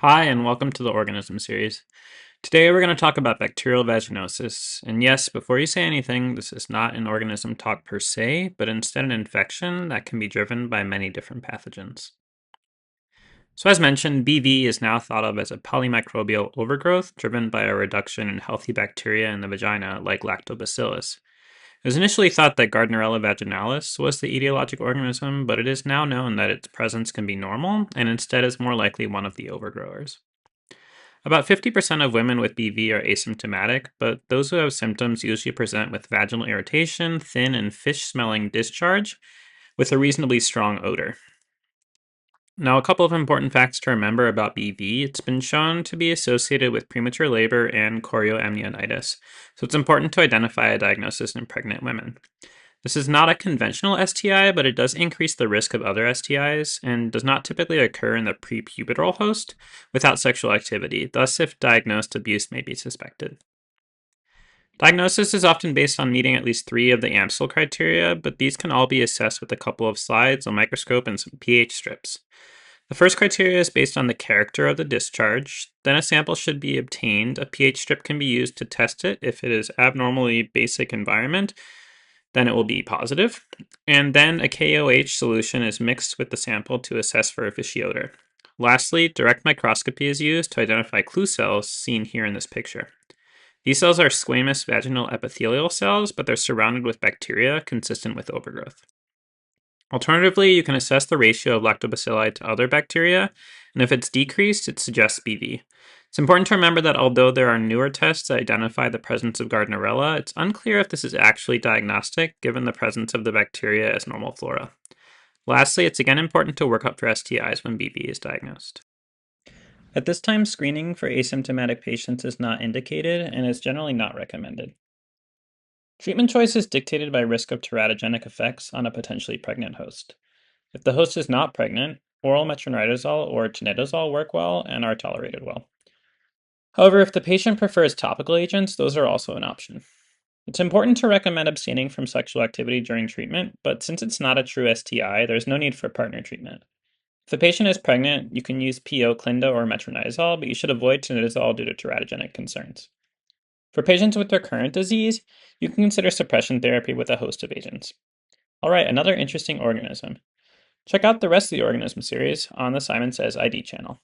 Hi, and welcome to the Organism series. Today we're going to talk about bacterial vaginosis. And yes, before you say anything, this is not an organism talk per se, but instead an infection that can be driven by many different pathogens. So, as mentioned, BV is now thought of as a polymicrobial overgrowth driven by a reduction in healthy bacteria in the vagina, like lactobacillus. It was initially thought that Gardnerella vaginalis was the etiologic organism, but it is now known that its presence can be normal and instead is more likely one of the overgrowers. About 50% of women with BV are asymptomatic, but those who have symptoms usually present with vaginal irritation, thin and fish smelling discharge with a reasonably strong odor. Now, a couple of important facts to remember about BV. It's been shown to be associated with premature labor and chorioamnionitis, so it's important to identify a diagnosis in pregnant women. This is not a conventional STI, but it does increase the risk of other STIs and does not typically occur in the prepubertal host without sexual activity. Thus, if diagnosed, abuse may be suspected. Diagnosis is often based on meeting at least 3 of the AMSL criteria, but these can all be assessed with a couple of slides, a microscope, and some pH strips. The first criteria is based on the character of the discharge. Then a sample should be obtained. A pH strip can be used to test it. If it is abnormally basic environment, then it will be positive. And then a KOH solution is mixed with the sample to assess for a fishy odor. Lastly, direct microscopy is used to identify clue cells seen here in this picture. These cells are squamous vaginal epithelial cells, but they're surrounded with bacteria consistent with overgrowth. Alternatively, you can assess the ratio of lactobacilli to other bacteria, and if it's decreased, it suggests BV. It's important to remember that although there are newer tests that identify the presence of Gardnerella, it's unclear if this is actually diagnostic given the presence of the bacteria as normal flora. Lastly, it's again important to work up for STIs when BV is diagnosed. At this time, screening for asymptomatic patients is not indicated and is generally not recommended. Treatment choice is dictated by risk of teratogenic effects on a potentially pregnant host. If the host is not pregnant, oral metronidazole or tinidazole work well and are tolerated well. However, if the patient prefers topical agents, those are also an option. It's important to recommend abstaining from sexual activity during treatment, but since it's not a true STI, there's no need for partner treatment. If the patient is pregnant, you can use PO, Clinda, or metronidazole, but you should avoid tinidazole due to teratogenic concerns. For patients with recurrent disease, you can consider suppression therapy with a host of agents. Alright, another interesting organism. Check out the rest of the Organism series on the Simon Says ID channel.